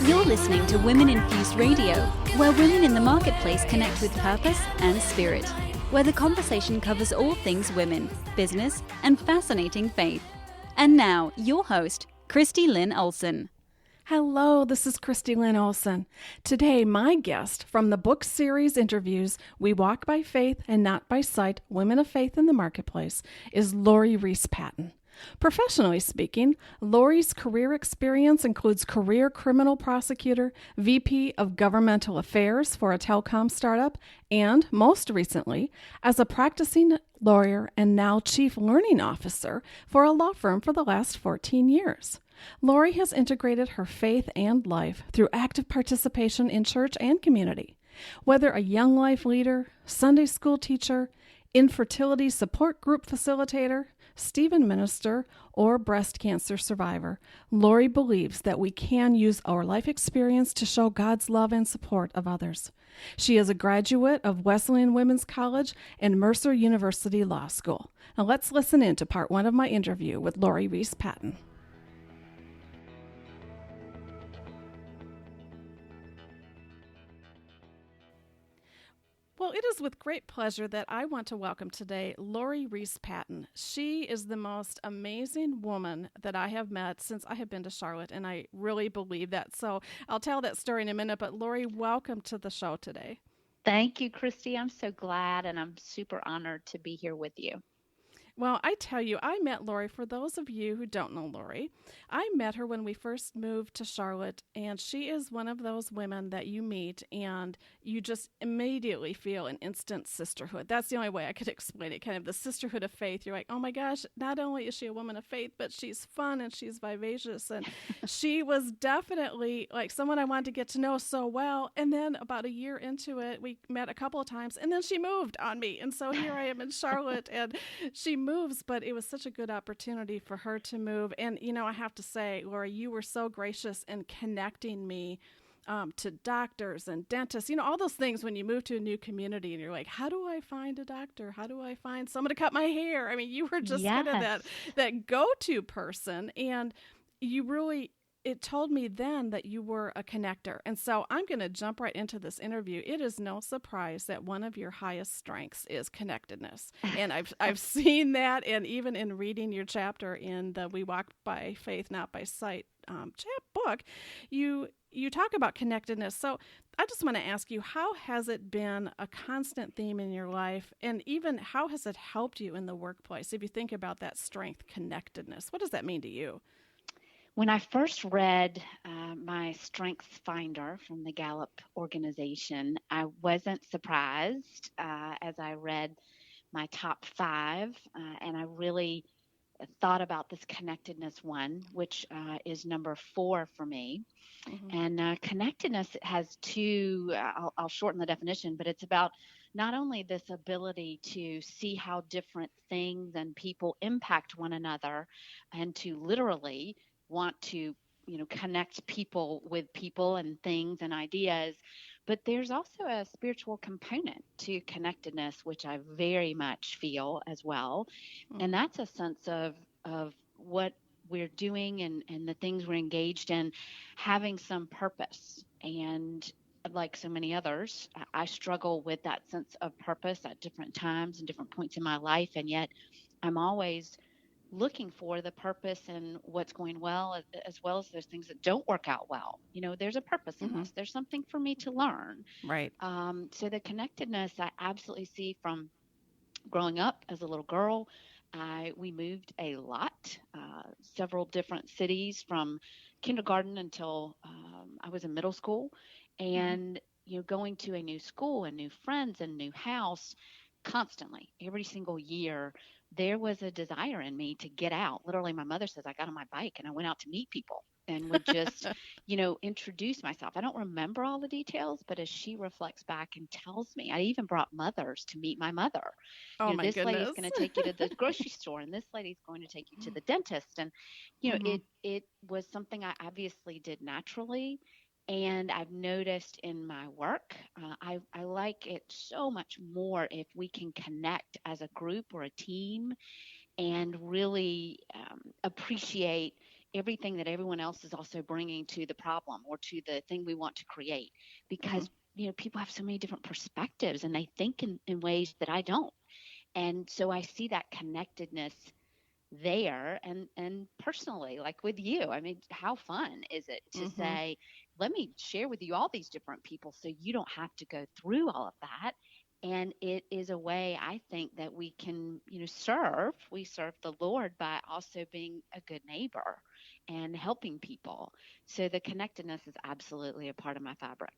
You're listening to Women Infused Radio, where women in the marketplace connect with purpose and spirit, where the conversation covers all things women, business, and fascinating faith. And now, your host, Christy Lynn Olson. Hello, this is Christy Lynn Olson. Today, my guest from the book series interviews, We Walk by Faith and Not by Sight, Women of Faith in the Marketplace, is Lori Reese Patton. Professionally speaking, Lori's career experience includes career criminal prosecutor, VP of Governmental Affairs for a telecom startup, and, most recently, as a practicing lawyer and now Chief Learning Officer for a law firm for the last 14 years. Lori has integrated her faith and life through active participation in church and community. Whether a young life leader, Sunday school teacher, infertility support group facilitator, Stephen minister, or breast cancer survivor, Lori believes that we can use our life experience to show God's love and support of others. She is a graduate of Wesleyan Women's College and Mercer University Law School. Now let's listen in to part one of my interview with Lori Reese Patton. Well, it is with great pleasure that I want to welcome today Lori Reese Patton. She is the most amazing woman that I have met since I have been to Charlotte, and I really believe that. So I'll tell that story in a minute, but Lori, welcome to the show today. Thank you, Christy. I'm so glad, and I'm super honored to be here with you. Well, I tell you, I met Lori. For those of you who don't know Lori, I met her when we first moved to Charlotte, and she is one of those women that you meet and you just immediately feel an instant sisterhood. That's the only way I could explain it, kind of the sisterhood of faith. You're like, oh my gosh, not only is she a woman of faith, but she's fun and she's vivacious. And she was definitely like someone I wanted to get to know so well. And then about a year into it, we met a couple of times, and then she moved on me. And so here I am in Charlotte, and she moves, but it was such a good opportunity for her to move. And, you know, I have to say, Laura, you were so gracious in connecting me to doctors and dentists, you know, all those things when you move to a new community and you're like, how do I find a doctor? How do I find someone to cut my hair? I mean, you were just kind of that go-to person. And you really, it told me then that you were a connector. And so I'm going to jump right into this interview. It is no surprise that one of your highest strengths is connectedness. And I've seen that, and even in reading your chapter in the We Walk by Faith, Not by Sight book, you talk about connectedness. So I just want to ask you, how has it been a constant theme in your life? And even how has it helped you in the workplace? If you think about that strength, connectedness, what does that mean to you? When I first read my Strengths Finder from the Gallup organization, I wasn't surprised as I read my top 5, and I really thought about this connectedness one, which is number 4 for me. Mm-hmm. And connectedness has 2, I'll shorten the definition, but it's about not only this ability to see how different things and people impact one another, and to literally want to, you know, connect people with people and things and ideas, but there's also a spiritual component to connectedness, which I very much feel as well. Mm-hmm. And that's a sense of what we're doing and the things we're engaged in having some purpose. And like so many others, I struggle with that sense of purpose at different times and different points in my life. And yet I'm always looking for the purpose and what's going well, as well as those things that don't work out well. You know, there's a purpose in this. There's something for me to learn. Right. So the connectedness I absolutely see from growing up as a little girl. We moved a lot, several different cities from kindergarten until I was in middle school. And, you know, going to a new school and new friends and new house constantly, every single year, there was a desire in me to get out. Literally, my mother says I got on my bike and I went out to meet people and would just, you know, introduce myself. I don't remember all the details, but as she reflects back and tells me, I even brought mothers to meet my mother. Oh, you know, my this goodness. lady's going to take you to the grocery store, and this lady's going to take you to the dentist. And, you know, it was something I obviously did naturally. And I've noticed in my work, I like it so much more if we can connect as a group or a team and really appreciate everything that everyone else is also bringing to the problem or to the thing we want to create, because people have so many different perspectives and they think in ways that I don't. And so I see that connectedness there. And personally, like with you, I mean, how fun is it to say, let me share with you all these different people so you don't have to go through all of that. And it is a way, I think, that we can, serve. We serve the Lord by also being a good neighbor and helping people. So the connectedness is absolutely a part of my fabric.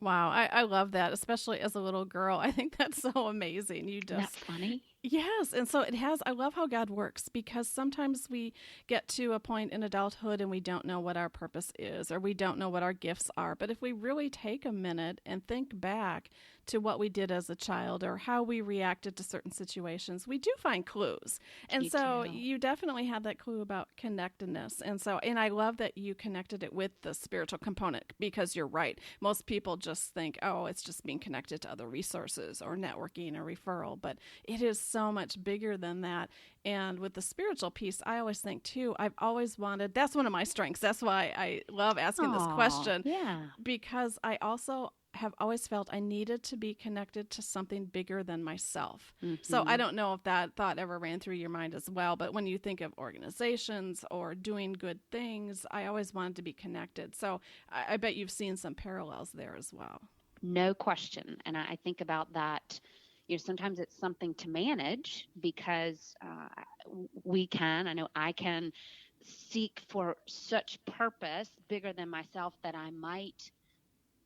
Wow, I love that, especially as a little girl. I think that's so amazing. Isn't that funny? Yes, and so I love how God works, because sometimes we get to a point in adulthood and we don't know what our purpose is, or we don't know what our gifts are. But if we really take a minute and think back to what we did as a child or how we reacted to certain situations, we do find clues. And so you definitely had that clue about connectedness. And I love that you connected it with the spiritual component, because you're right. Most people just think, oh, it's just being connected to other resources or networking or referral, but it is so much bigger than that. And with the spiritual piece, I always think too, I've always wanted, that's one of my strengths. That's why I love asking this question. Yeah. Because I also have always felt I needed to be connected to something bigger than myself. So I don't know if that thought ever ran through your mind as well, but when you think of organizations or doing good things, I always wanted to be connected. So I bet you've seen some parallels there as well. No question. And I think about that. Sometimes it's something to manage, because I know I can seek for such purpose bigger than myself that I might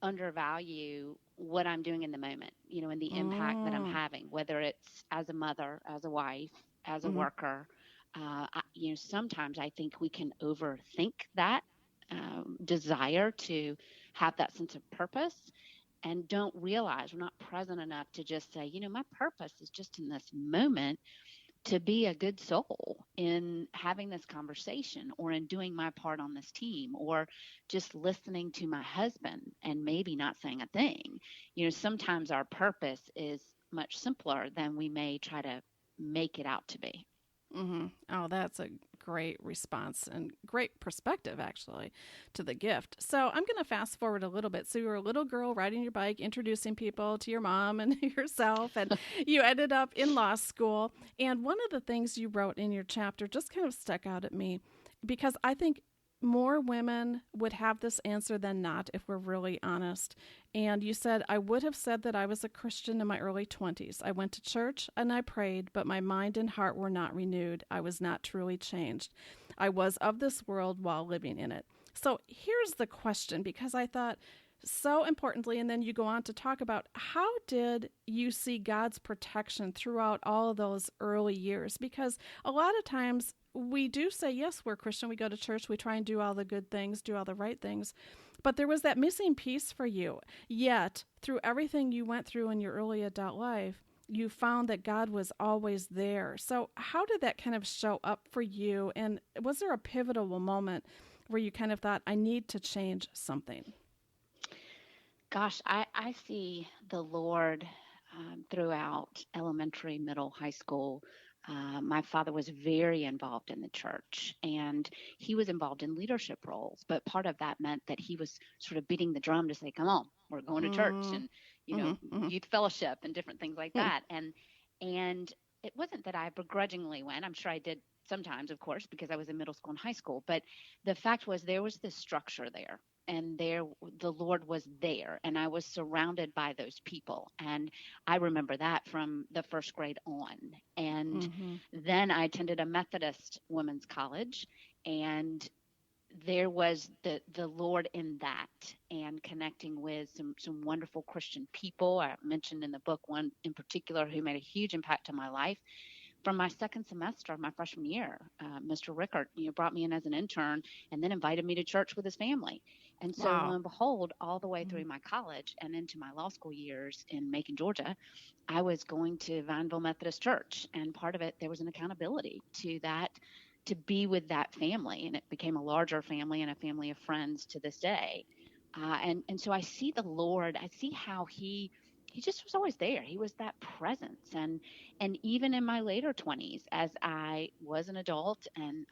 undervalue what I'm doing in the moment, and the impact that I'm having, whether it's as a mother, as a wife, as a worker. Sometimes I think we can overthink that desire to have that sense of purpose, and don't realize we're not present enough to just say, my purpose is just in this moment to be a good soul in having this conversation, or in doing my part on this team, or just listening to my husband and maybe not saying a thing. Sometimes our purpose is much simpler than we may try to make it out to be. Oh, that's a great response and great perspective, actually, to the gift. So I'm going to fast forward a little bit. So you were a little girl riding your bike, introducing people to your mom and yourself, and you ended up in law school. And one of the things you wrote in your chapter just kind of stuck out at me, because I think more women would have this answer than not, if we're really honest. And you said, I would have said that I was a Christian in my early 20s. I went to church and I prayed, but my mind and heart were not renewed. I was not truly changed. I was of this world while living in it. So here's the question, because I thought so importantly, and then you go on to talk about, how did you see God's protection throughout all of those early years? Because a lot of times we do say, yes, we're Christian, we go to church, we try and do all the good things, do all the right things, but there was that missing piece for you. Yet, through everything you went through in your early adult life, you found that God was always there. So how did that kind of show up for you? And was there a pivotal moment where you kind of thought, I need to change something? Gosh, I see the Lord throughout elementary, middle, high school. My father was very involved in the church, and he was involved in leadership roles. But part of that meant that he was sort of beating the drum to say, come on, we're going to church, and, youth fellowship and different things like that. And it wasn't that I begrudgingly went. I'm sure I did sometimes, of course, because I was in middle school and high school. But the fact was, there was this structure there. And the Lord was there, and I was surrounded by those people. And I remember that from the first grade on. And then I attended a Methodist women's college, and there was the Lord in that, and connecting with some wonderful Christian people. I mentioned in the book one in particular who made a huge impact on my life. From my second semester of my freshman year, Mr. Rickard, brought me in as an intern and then invited me to church with his family. And so, lo and behold, all the way through my college and into my law school years in Macon, Georgia, I was going to Vineville Methodist Church. And part of it, there was an accountability to that, to be with that family. And it became a larger family and a family of friends to this day. And so I see the Lord, I see how he just was always there. He was that presence. And even in my later 20s, as I was an adult and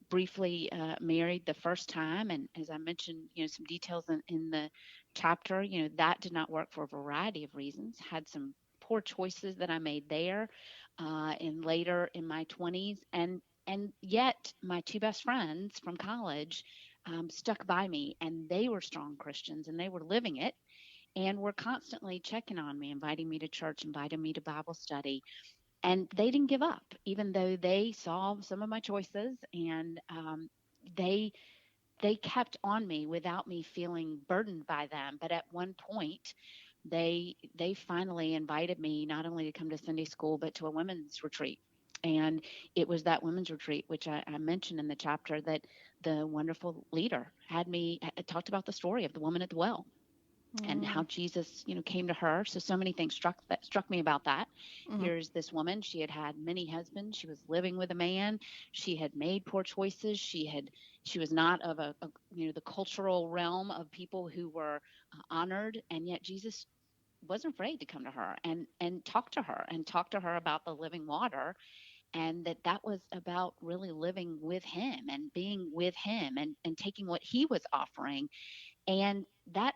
briefly married the first time. And as I mentioned, some details in the chapter, that did not work for a variety of reasons. Had some poor choices that I made there and later in my 20s. And yet my two best friends from college stuck by me, and they were strong Christians and they were living it and were constantly checking on me, inviting me to church, inviting me to Bible study. And they didn't give up, even though they saw some of my choices, and they they kept on me without me feeling burdened by them. But at one point, they finally invited me not only to come to Sunday school, but to a women's retreat. And it was that women's retreat, which I mentioned in the chapter, that the wonderful leader had me talked about the story of the woman at the well and how Jesus, came to her. So many things struck me about that. Here's this woman. She had had many husbands. She was living with a man. She had made poor choices. She was not of the cultural realm of people who were honored, and yet Jesus wasn't afraid to come to her and talk to her about the living water, and that was about really living with him and being with him and taking what he was offering. And that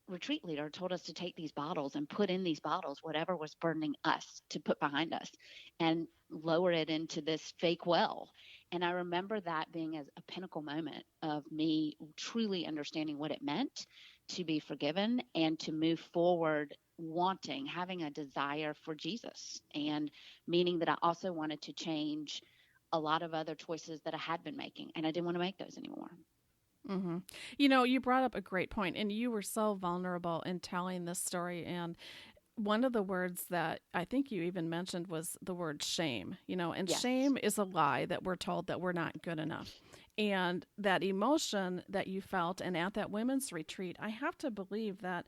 retreat leader told us to take these bottles and put in these bottles whatever was burdening us, to put behind us and lower it into this fake well. And I remember that being as a pinnacle moment of me truly understanding what it meant to be forgiven and to move forward having a desire for Jesus, and meaning that I also wanted to change a lot of other choices that I had been making, and I didn't want to make those anymore. Mm-hmm. You brought up a great point, and you were so vulnerable in telling this story. And one of the words that I think you even mentioned was the word shame, and Yes. Shame is a lie that we're told that we're not good enough. And that emotion that you felt, and at that women's retreat, I have to believe that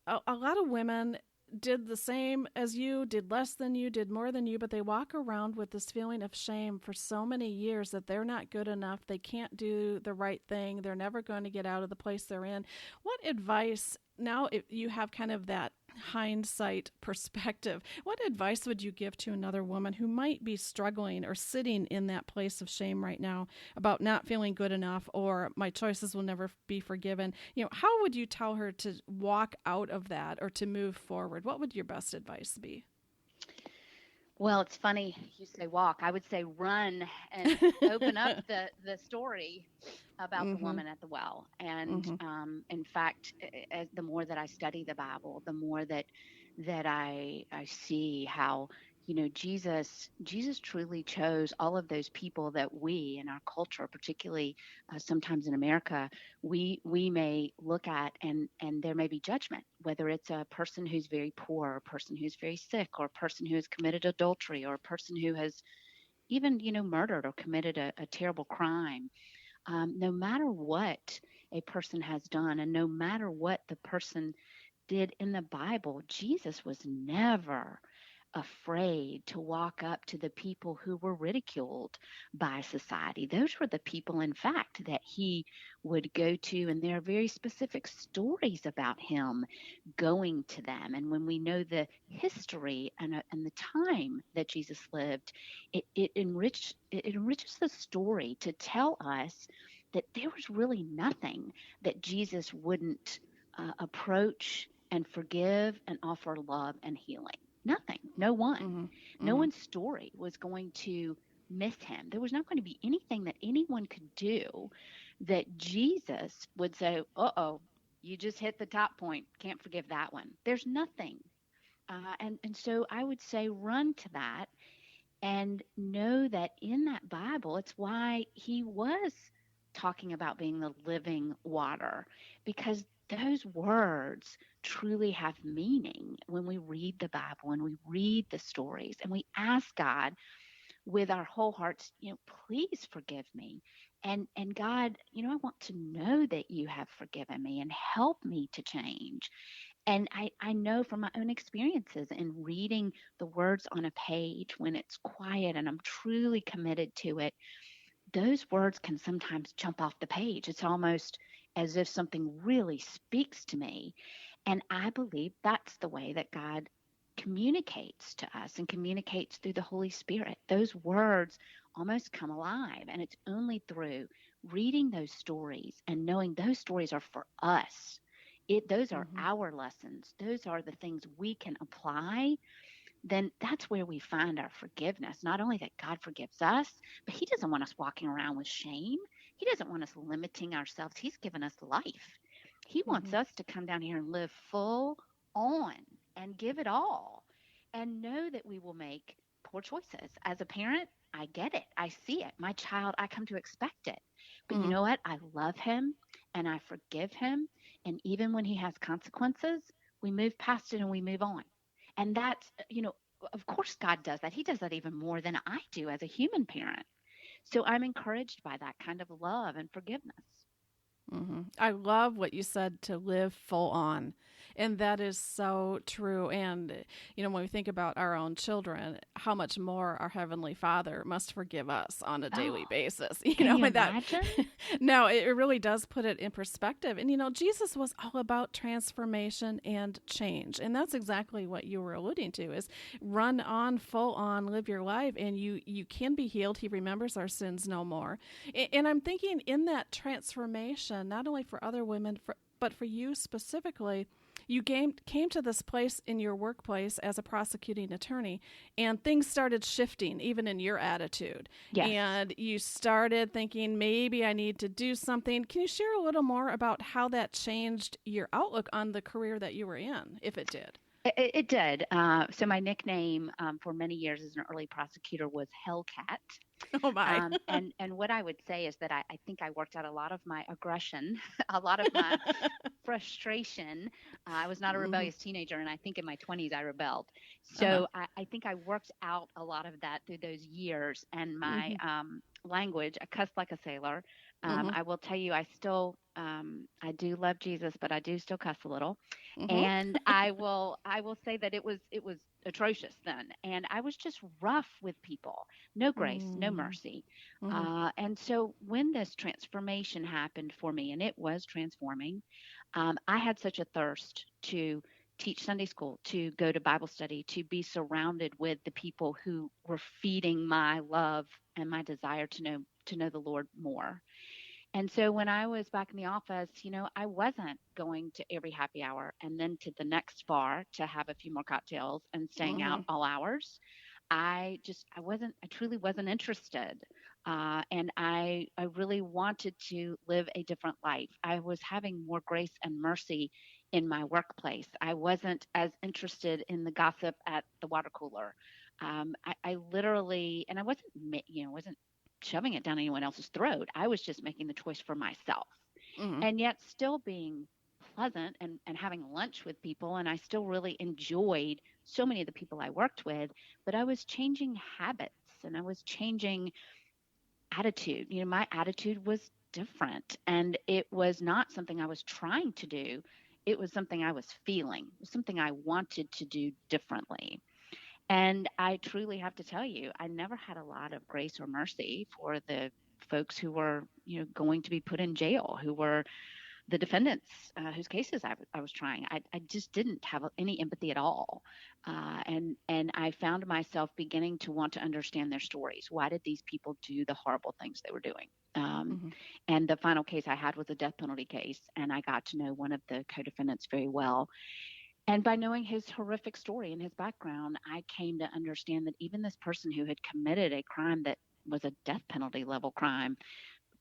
a lot of women did the same as you, did less than you, did more than you, but they walk around with this feeling of shame for so many years that they're not good enough, they can't do the right thing, they're never going to get out of the place they're in. What advice, now if you have kind of that hindsight perspective, what advice would you give to another woman who might be struggling or sitting in that place of shame right now about not feeling good enough, or my choices will never be forgiven? How would you tell her to walk out of that or to move forward? What would your best advice be? Well, it's funny you say walk. I would say run and open up the story about the woman at the well. And in fact, the more that I study the Bible, the more that I see how Jesus truly chose all of those people that we in our culture, particularly sometimes in America, we may look at, and there may be judgment, whether it's a person who's very poor, or a person who's very sick, or a person who has committed adultery, or a person who has even murdered or committed a terrible crime. No matter what a person has done, and no matter what the person did in the Bible, Jesus was never afraid to walk up to the people who were ridiculed by society. Those were the people, in fact, that he would go to, and there are very specific stories about him going to them. And when we know the history and the time that Jesus lived, it enriches the story to tell us that there was really nothing that Jesus wouldn't approach and forgive and offer love and healing. Nothing. No one. No one's story was going to miss him. There was not going to be anything that anyone could do that Jesus would say, uh-oh, you just hit the top point. Can't forgive that one. There's nothing. And so I would say run to that and know that in that Bible, it's why he was talking about being the living water, because those words truly have meaning when we read the Bible and we read the stories and we ask God with our whole hearts, please forgive me. And God, I want to know that you have forgiven me and help me to change. And I know from my own experiences in reading the words on a page when it's quiet and I'm truly committed to it, those words can sometimes jump off the page. It's almost as if something really speaks to me. And I believe that's the way that God communicates to us and communicates through the Holy Spirit. Those words almost come alive. And it's only through reading those stories and knowing those stories are for us. Those are our lessons. Those are the things we can apply. Then that's where we find our forgiveness. Not only that God forgives us, but he doesn't want us walking around with shame. He doesn't want us limiting ourselves. He's given us life. He wants us to come down here and live full on and give it all and know that we will make poor choices. As a parent, I get it. I see it. My child, I come to expect it. But you know what? I love him and I forgive him. And even when he has consequences, we move past it and we move on. And that's, of course God does that. He does that even more than I do as a human parent. So I'm encouraged by that kind of love and forgiveness. I love what you said, to live full on. And that is so true. And, when we think about our own children, how much more our Heavenly Father must forgive us on a daily basis. Can you imagine? No, it really does put it in perspective. And, Jesus was all about transformation and change. And that's exactly what you were alluding to, is run on, full on, live your life, and you can be healed. He remembers our sins no more. And I'm thinking in that transformation, not only for other women, but for you specifically, you came to this place in your workplace as a prosecuting attorney, and things started shifting even in your attitude. Yes. And you started thinking, maybe I need to do something. Can you share a little more about how that changed your outlook on the career that you were in, if it did? It did. So my nickname for many years as an early prosecutor was Hellcat. Oh, my. And what I would say is that I think I worked out a lot of my aggression, a lot of my frustration. I was not a rebellious teenager, and I think in my 20s I rebelled. So I think I worked out a lot of that through those years. And my language, I cussed like a sailor. I will tell you, I do love Jesus, but I do still cuss a little. And I will say that it was atrocious then. And I was just rough with people. No grace, no mercy. And so when this transformation happened for me, and it was transforming, I had such a thirst to teach Sunday school, to go to Bible study, to be surrounded with the people who were feeding my love and my desire to know the Lord more. And so when I was back in the office, I wasn't going to every happy hour and then to the next bar to have a few more cocktails and staying out all hours. I truly wasn't interested. And I really wanted to live a different life. I was having more grace and mercy in my workplace. I wasn't as interested in the gossip at the water cooler. I literally, and I wasn't shoving it down anyone else's throat. I was just making the choice for myself, and yet still being pleasant and having lunch with people. And I still really enjoyed so many of the people I worked with, but I was changing habits and I was changing attitude. My attitude was different, and it was not something I was trying to do. It was something I was feeling. It was something I wanted to do differently. And I truly have to tell you, I never had a lot of grace or mercy for the folks who were, going to be put in jail, who were the defendants whose cases I was trying. I just didn't have any empathy at all. And I found myself beginning to want to understand their stories. Why did these people do the horrible things they were doing? And the final case I had was a death penalty case, and I got to know one of the co-defendants very well. And by knowing his horrific story and his background, I came to understand that even this person who had committed a crime that was a death penalty level crime,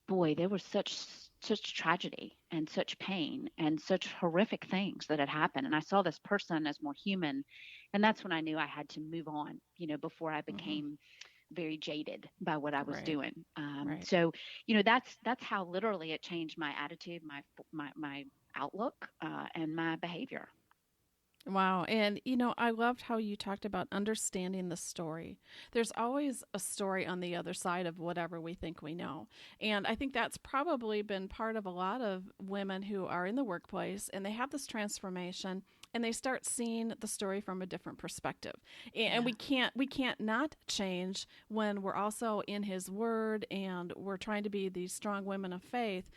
boy, there was such tragedy and such pain and such horrific things that had happened. And I saw this person as more human. And that's when I knew I had to move on, before I became very jaded by what I was doing. So, that's how literally it changed my attitude, my outlook, and my behavior. Wow. And, I loved how you talked about understanding the story. There's always a story on the other side of whatever we think we know. And I think that's probably been part of a lot of women who are in the workplace, and they have this transformation and they start seeing the story from a different perspective. And we can't not change when we're also in His Word and we're trying to be these strong women of faith.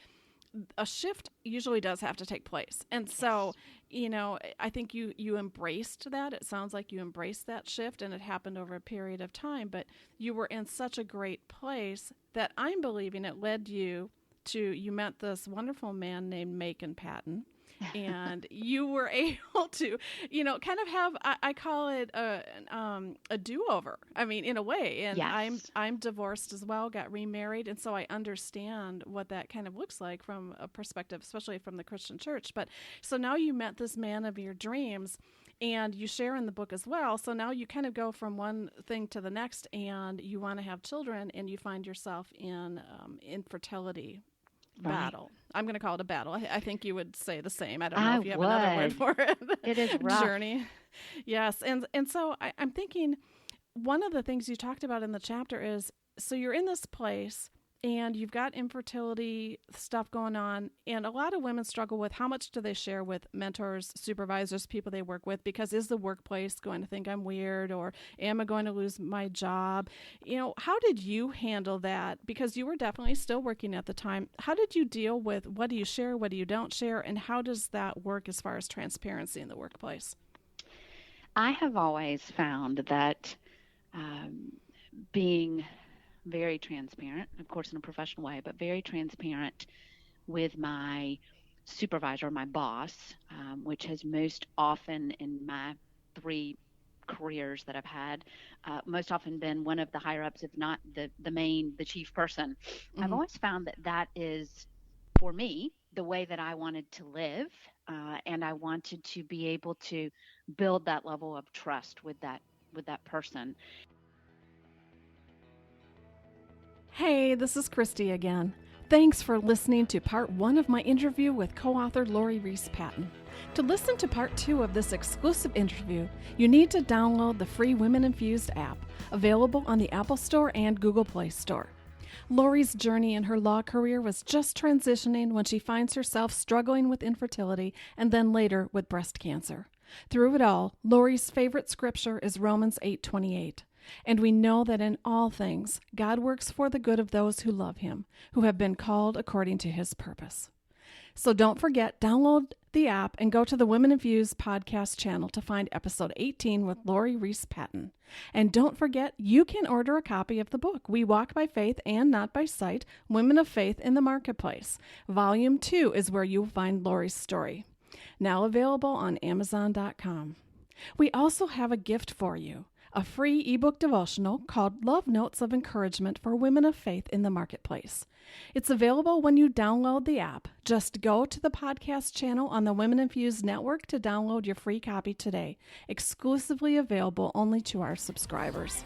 a shift usually does have to take place. And so, I think you embraced that. It sounds like you embraced that shift, and it happened over a period of time, but you were in such a great place that I'm believing it led you met this wonderful man named Macon Patton. And you were able to, kind of have, I call it a do-over. I mean, in a way. And yes. I'm divorced as well, got remarried. And so I understand what that kind of looks like from a perspective, especially from the Christian church. But so now you met this man of your dreams, and you share in the book as well. So now you kind of go from one thing to the next, and you want to have children, and you find yourself in infertility. Right. Battle. I'm going to call it a battle. I think you would say the same. I don't know if you have would. another word for it. It is rough. Journey. Yes. And so I'm thinking one of the things you talked about in the chapter is, so you're in this place and you've got infertility stuff going on, and a lot of women struggle with how much do they share with mentors, supervisors, people they work with, because is the workplace going to think I'm weird, or am I going to lose my job? How did you handle that? Because you were definitely still working at the time. How did you deal with what do you share, what do you don't share, and how does that work as far as transparency in the workplace? I have always found that being very transparent, of course, in a professional way, but very transparent with my supervisor, my boss, which has most often in my 3 careers that I've had, most often been one of the higher ups, if not the chief person. Mm-hmm. I've always found that is, for me, the way that I wanted to live, and I wanted to be able to build that level of trust with that person. Hey, this is Christy again. Thanks for listening to part 1 of my interview with co-author Lori Reese Patton. To listen to part 2 of this exclusive interview, you need to download the free Women Infused app, available on the Apple Store and Google Play Store. Lori's journey in her law career was just transitioning when she finds herself struggling with infertility and then later with breast cancer. Through it all, Lori's favorite scripture is Romans 8:28. And we know that in all things, God works for the good of those who love him, who have been called according to his purpose. So don't forget, download the app and go to the Women Infused podcast channel to find episode 18 with Lori Reese Patton. And don't forget, you can order a copy of the book, We Walk by Faith and Not by Sight, Women of Faith in the Marketplace. Volume 2 is where you'll find Lori's story. Now available on Amazon.com. We also have a gift for you. A free ebook devotional called Love Notes of Encouragement for Women of Faith in the Marketplace. It's available when you download the app. Just go to the podcast channel on the Women Infused Network to download your free copy today. Exclusively available only to our subscribers.